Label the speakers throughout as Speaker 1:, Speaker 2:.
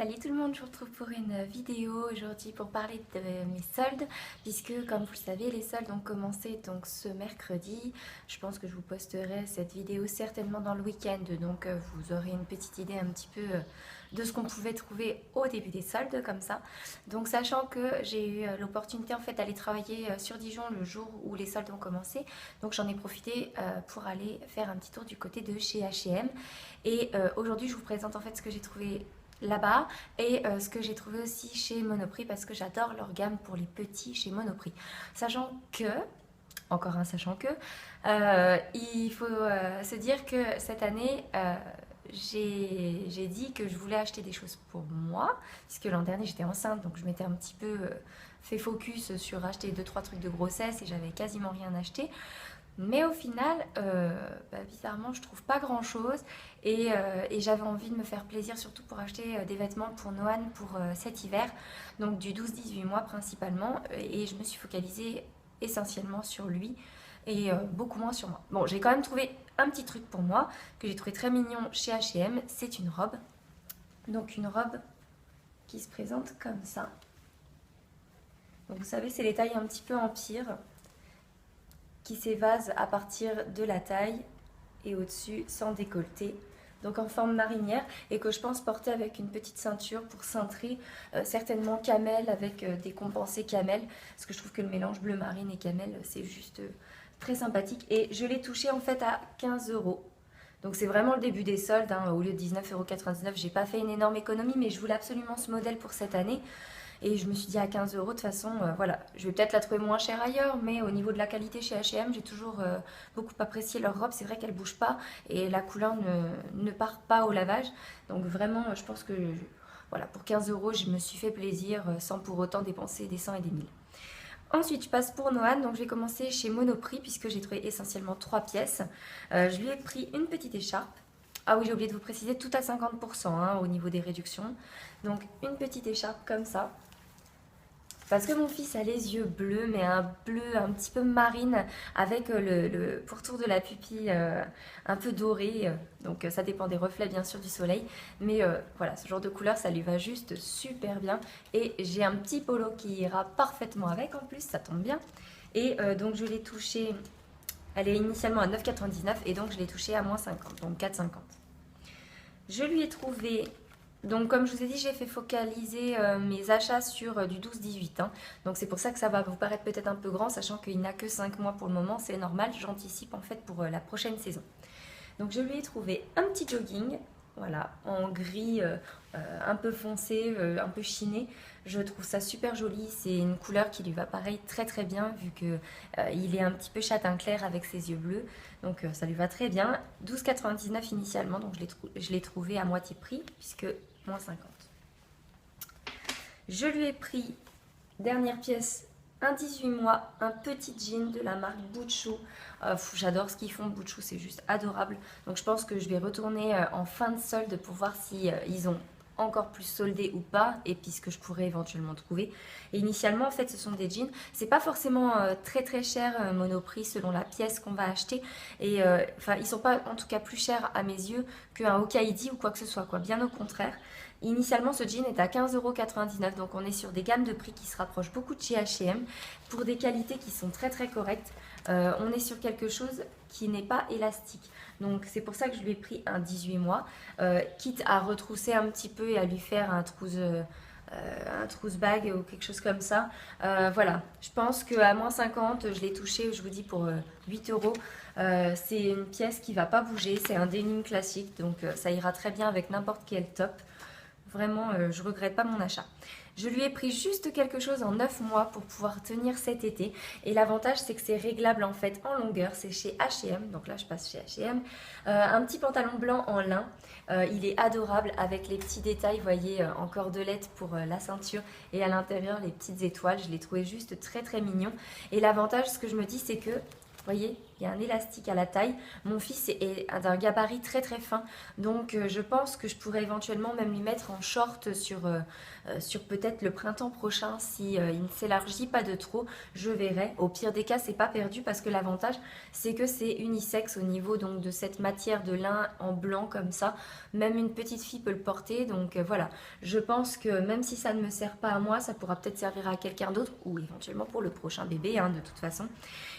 Speaker 1: Salut tout le monde, je vous retrouve pour une vidéo aujourd'hui pour parler de mes soldes puisque comme vous le savez les soldes ont commencé donc ce mercredi. Je pense que je vous posterai cette vidéo certainement dans le week-end, donc vous aurez une petite idée un petit peu de ce qu'on pouvait trouver au début des soldes comme ça. Donc sachant que j'ai eu l'opportunité en fait d'aller travailler sur Dijon le jour où les soldes ont commencé, donc j'en ai profité pour aller faire un petit tour du côté de chez H&M et aujourd'hui je vous présente en fait ce que j'ai trouvé là-bas et ce que j'ai trouvé aussi chez Monoprix parce que j'adore leur gamme pour les petits chez Monoprix. Sachant que, encore un sachant que, il faut se dire que cette année, j'ai dit que je voulais acheter des choses pour moi, puisque l'an dernier j'étais enceinte, donc je m'étais un petit peu fait focus sur acheter 2-3 trucs de grossesse et j'avais quasiment rien acheté. Mais au final, bizarrement, je trouve pas grand chose et j'avais envie de me faire plaisir, surtout pour acheter des vêtements pour Noan pour cet hiver, donc du 12-18 mois principalement, et je me suis focalisée essentiellement sur lui et beaucoup moins sur moi. Bon, j'ai quand même trouvé un petit truc pour moi que j'ai trouvé très mignon chez H&M, c'est une robe. Donc une robe qui se présente comme ça. Donc vous savez, c'est les tailles un petit peu empire qui s'évase à partir de la taille et au-dessus sans décolleté, donc en forme marinière, et que je pense porter avec une petite ceinture pour cintrer, certainement camel avec des compensés camel, parce que je trouve que le mélange bleu marine et camel c'est juste très sympathique, et je l'ai touché en fait à 15 euros. Donc c'est vraiment le début des soldes, hein. Au lieu de 19,99 €, j'ai pas fait une énorme économie, mais je voulais absolument ce modèle pour cette année. Et je me suis dit à 15 euros, de toute façon, voilà, je vais peut-être la trouver moins chère ailleurs, mais au niveau de la qualité chez H&M, j'ai toujours beaucoup apprécié leur robe. C'est vrai qu'elle ne bouge pas et la couleur ne part pas au lavage. Donc vraiment, je pense que voilà, pour 15 euros, je me suis fait plaisir sans pour autant dépenser des cents et des mille. Ensuite, je passe pour Noan, donc je vais commencer chez Monoprix puisque j'ai trouvé essentiellement 3 pièces. Je lui ai pris une petite écharpe. Ah oui, j'ai oublié de vous préciser, tout à 50% hein, au niveau des réductions. Donc une petite écharpe comme ça. Parce que mon fils a les yeux bleus, mais un bleu un petit peu marine, avec le pourtour de la pupille un peu doré. Donc ça dépend des reflets bien sûr du soleil. Mais voilà, ce genre de couleur, ça lui va juste super bien. Et j'ai un petit polo qui ira parfaitement avec en plus, ça tombe bien. Et donc je l'ai touché, elle est initialement à 9,99 et donc je l'ai touché à moins 50, donc 4,50. Je lui ai trouvé... Donc comme je vous ai dit, j'ai fait focaliser mes achats sur du 12-18. Hein. Donc c'est pour ça que ça va vous paraître peut-être un peu grand, sachant qu'il n'a que 5 mois pour le moment, c'est normal, j'anticipe en fait pour la prochaine saison. Donc je lui ai trouvé un petit jogging, voilà, en gris un peu foncé, un peu chiné. Je trouve ça super joli, c'est une couleur qui lui va pareil très très bien vu que il est un petit peu châtain clair avec ses yeux bleus. Donc ça lui va très bien. 12,99 initialement, donc je l'ai trouvé à moitié prix puisque moins 50. Je lui ai pris, dernière pièce, un 18 mois, un petit jean de la marque Butchou. J'adore ce qu'ils font, Butchou, c'est juste adorable. Donc je pense que je vais retourner en fin de solde pour voir si ils ont encore plus soldé ou pas, et puis ce que je pourrais éventuellement trouver. Et initialement en fait ce sont des jeans, c'est pas forcément très très cher Monoprix selon la pièce qu'on va acheter, et enfin ils sont pas en tout cas plus chers à mes yeux qu'un Hokaidi ou quoi que ce soit quoi, bien au contraire. Initialement ce jean est à 15,99 €, donc on est sur des gammes de prix qui se rapprochent beaucoup de chez H&M pour des qualités qui sont très très correctes. On est sur quelque chose qui n'est pas élastique. Donc c'est pour ça que je lui ai pris un 18 mois, quitte à retrousser un petit peu et à lui faire un trousse bag ou quelque chose comme ça. Voilà, je pense qu'à moins 50, je l'ai touché, je vous dis, pour 8 euros. C'est une pièce qui ne va pas bouger, c'est un denim classique, donc ça ira très bien avec n'importe quel top. Vraiment, je ne regrette pas mon achat. Je lui ai pris juste quelque chose en 9 mois pour pouvoir tenir cet été. Et l'avantage, c'est que c'est réglable en fait en longueur. C'est chez H&M. Donc là, je passe chez H&M. Un petit pantalon blanc en lin. Il est adorable avec les petits détails, vous voyez, en cordelette pour la ceinture. Et à l'intérieur, les petites étoiles. Je l'ai trouvé juste très très mignon. Et l'avantage, ce que je me dis, c'est que... Vous voyez, il et un élastique à la taille. Mon fils est d'un gabarit très très fin, donc je pense que je pourrais éventuellement même lui mettre en short sur peut-être le printemps prochain si il ne s'élargit pas de trop, je verrai. Au pire des cas, c'est pas perdu parce que l'avantage c'est que c'est unisexe au niveau donc de cette matière de lin en blanc comme ça. Même une petite fille peut le porter, donc voilà. Je pense que même si ça ne me sert pas à moi, ça pourra peut-être servir à quelqu'un d'autre ou éventuellement pour le prochain bébé de toute façon.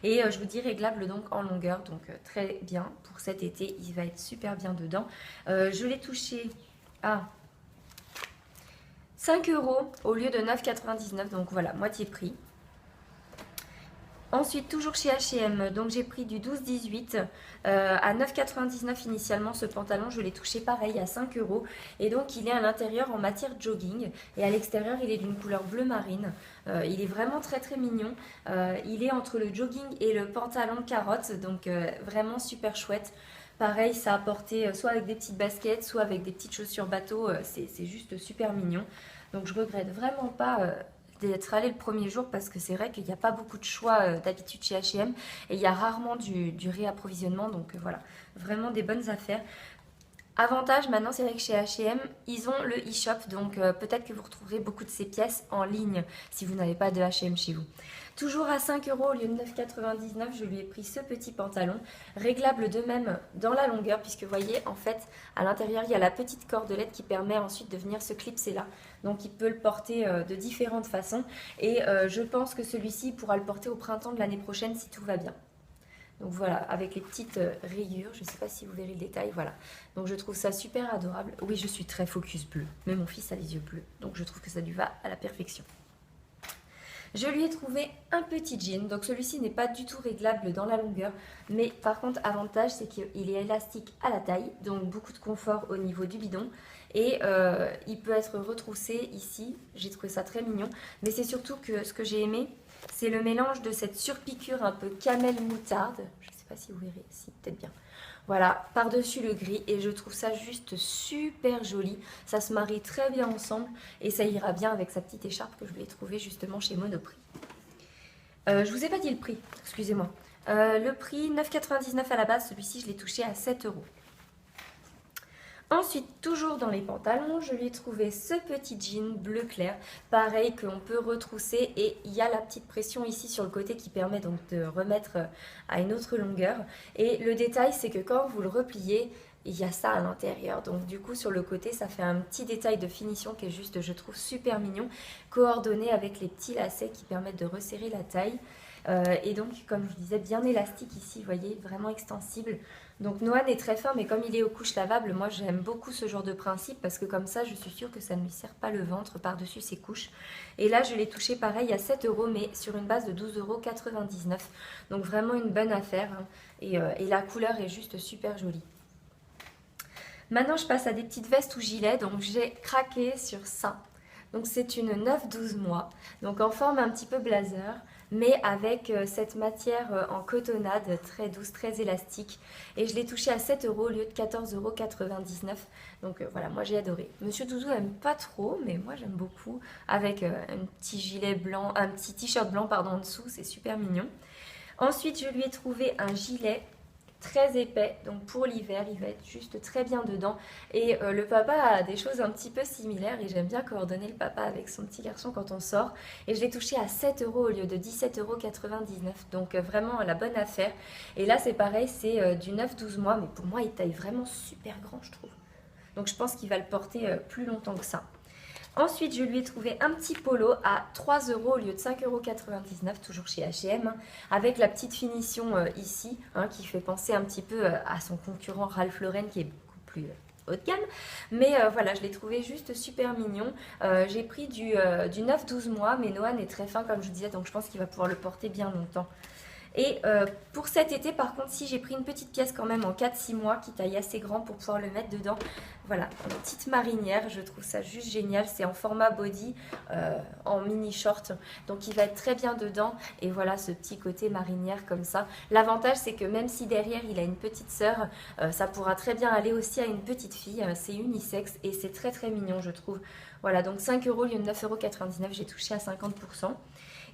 Speaker 1: Et je vous dis réglable donc en longueur, donc très bien pour cet été, il va être super bien dedans. Je l'ai touché à 5 € au lieu de 9,99 €, donc voilà, moitié prix. Ensuite, toujours chez H&M, donc j'ai pris du 12-18 à 9,99 € initialement. Ce pantalon, je l'ai touché pareil à 5 € et donc il est à l'intérieur en matière jogging et à l'extérieur il est d'une couleur bleu marine. Il est vraiment très très mignon. Il est entre le jogging et le pantalon carotte, donc vraiment super chouette. Pareil, ça a porté soit avec des petites baskets, soit avec des petites chaussures bateau. C'est juste super mignon. Donc je regrette vraiment pas d'être allée le premier jour parce que c'est vrai qu'il n'y a pas beaucoup de choix d'habitude chez H&M et il y a rarement du réapprovisionnement, donc voilà, vraiment des bonnes affaires. Avantage maintenant, c'est vrai que chez H&M, ils ont le e-shop, donc peut-être que vous retrouverez beaucoup de ces pièces en ligne si vous n'avez pas de H&M chez vous. Toujours à 5 € au lieu de 9,99 €, je lui ai pris ce petit pantalon, réglable de même dans la longueur, puisque vous voyez, en fait, à l'intérieur, il y a la petite cordelette qui permet ensuite de venir se clipser là. Donc, il peut le porter de différentes façons. Et je pense que celui-ci pourra le porter au printemps de l'année prochaine si tout va bien. Donc voilà, avec les petites rayures, je ne sais pas si vous verrez le détail, voilà. Donc je trouve ça super adorable. Oui, je suis très focus bleu, mais mon fils a les yeux bleus, donc je trouve que ça lui va à la perfection. Je lui ai trouvé un petit jean, donc celui-ci n'est pas du tout réglable dans la longueur, mais par contre, avantage, c'est qu'il est élastique à la taille, donc beaucoup de confort au niveau du bidon, et il peut être retroussé ici, j'ai trouvé ça très mignon, mais c'est surtout que ce que j'ai aimé, c'est le mélange de cette surpiqûre un peu camel moutarde, je ne sais pas si vous verrez, si peut-être bien. Voilà, par-dessus le gris et je trouve ça juste super joli. Ça se marie très bien ensemble et ça ira bien avec sa petite écharpe que je lui ai trouvée justement chez Monoprix. Je vous ai pas dit le prix, excusez-moi. Le prix 9,99 € à la base, celui-ci je l'ai touché à 7 €. Ensuite, toujours dans les pantalons, je lui ai trouvé ce petit jean bleu clair, pareil qu'on peut retrousser et il y a la petite pression ici sur le côté qui permet donc de remettre à une autre longueur. Et le détail, c'est que quand vous le repliez, il y a ça à l'intérieur. Donc du coup, sur le côté, ça fait un petit détail de finition qui est juste, je trouve, super mignon, coordonné avec les petits lacets qui permettent de resserrer la taille. Et donc, comme je vous disais, bien élastique ici, vous voyez, vraiment extensible. Donc Noan est très fin, mais comme il est aux couches lavables, moi j'aime beaucoup ce genre de principe parce que comme ça, je suis sûre que ça ne lui serre pas le ventre par-dessus ses couches. Et là, je l'ai touché pareil à 7 €, mais sur une base de 12,99 €. Donc vraiment une bonne affaire, hein. Et la couleur est juste super jolie. Maintenant, je passe à des petites vestes ou gilets, donc j'ai craqué sur ça. Donc c'est une 9-12 mois, donc en forme un petit peu blazer, mais avec cette matière en cotonnade très douce, très élastique. Et je l'ai touché à 7 € au lieu de 14,99 €. Donc voilà, moi j'ai adoré. Monsieur Doudou n'aime pas trop, mais moi j'aime beaucoup. Avec un petit gilet blanc, un petit t-shirt blanc pardon, en dessous, c'est super mignon. Ensuite, je lui ai trouvé un gilet très épais, donc pour l'hiver, il va être juste très bien dedans. Et le papa a des choses un petit peu similaires et j'aime bien coordonner le papa avec son petit garçon quand on sort. Et je l'ai touché à 7 € au lieu de 17,99 €, donc vraiment la bonne affaire. Et là c'est pareil, c'est du 9-12 mois, mais pour moi il taille vraiment super grand je trouve. Donc je pense qu'il va le porter plus longtemps que ça. Ensuite, je lui ai trouvé un petit polo à 3 € au lieu de 5,99 €, toujours chez H&M, hein, avec la petite finition ici, hein, qui fait penser un petit peu à son concurrent Ralph Lauren, qui est beaucoup plus haut de gamme. Mais voilà, je l'ai trouvé juste super mignon. J'ai pris du 9-12 mois, mais Noan est très fin, comme je vous disais, donc je pense qu'il va pouvoir le porter bien longtemps. Et pour cet été, par contre, si j'ai pris une petite pièce quand même en 4-6 mois qui taille assez grand pour pouvoir le mettre dedans. Voilà, une petite marinière, je trouve ça juste génial. C'est en format body, en mini short, donc il va être très bien dedans. Et voilà ce petit côté marinière comme ça. L'avantage, c'est que même si derrière il a une petite sœur, ça pourra très bien aller aussi à une petite fille. C'est unisexe et c'est très très mignon, je trouve. Voilà, donc 5 € au lieu de 9,99 €, j'ai touché à 50%.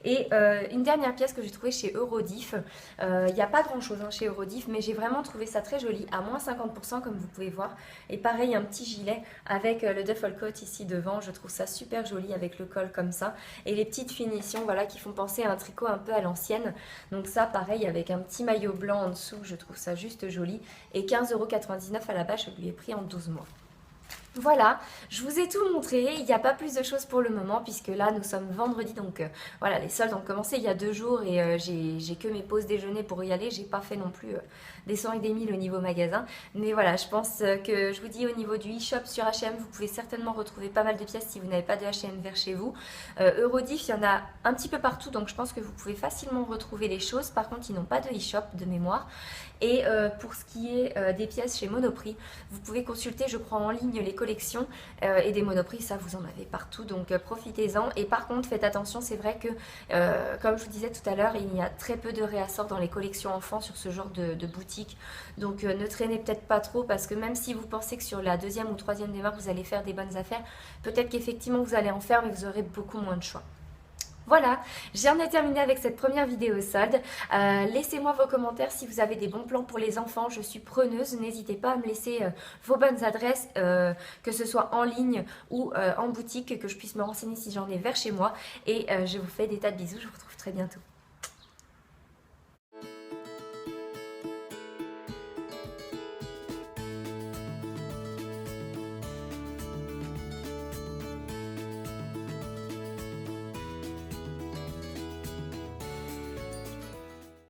Speaker 1: Et une dernière pièce que j'ai trouvée chez Eurodiff. Il n'y a pas grand chose chez Eurodiff, mais j'ai vraiment trouvé ça très joli, à moins 50% comme vous pouvez voir. Et pareil, un petit gilet avec le duffel coat ici devant. Je trouve ça super joli avec le col comme ça. Et les petites finitions voilà, qui font penser à un tricot un peu à l'ancienne. Donc ça, pareil, avec un petit maillot blanc en dessous, je trouve ça juste joli. Et 15,99 € à la base, je lui ai pris en 12 mois. Voilà, je vous ai tout montré, il n'y a pas plus de choses pour le moment puisque là nous sommes vendredi donc voilà, les soldes ont commencé il y a 2 jours et j'ai que mes pauses déjeuner pour y aller, j'ai pas fait non plus des 100 et des 1000 au niveau magasin, mais voilà, je pense que je vous dis au niveau du e-shop sur H&M, vous pouvez certainement retrouver pas mal de pièces si vous n'avez pas de H&M vers chez vous. Eurodiff, il y en a un petit peu partout donc je pense que vous pouvez facilement retrouver les choses, par contre ils n'ont pas de e-shop de mémoire. Et pour ce qui est des pièces chez Monoprix, vous pouvez consulter, je crois, en ligne les collections et des Monoprix, ça vous en avez partout, donc profitez-en. Et par contre, faites attention, c'est vrai que, comme je vous disais tout à l'heure, il y a très peu de réassorts dans les collections enfants sur ce genre de boutique. Donc ne traînez peut-être pas trop parce que même si vous pensez que sur la deuxième ou troisième démarche, vous allez faire des bonnes affaires, peut-être qu'effectivement vous allez en faire, mais vous aurez beaucoup moins de choix. Voilà, j'en ai terminé avec cette première vidéo solde. Laissez-moi vos commentaires si vous avez des bons plans pour les enfants, je suis preneuse. N'hésitez pas à me laisser vos bonnes adresses, que ce soit en ligne ou en boutique, que je puisse me renseigner si j'en ai vers chez moi. Et je vous fais des tas de bisous, je vous retrouve très bientôt.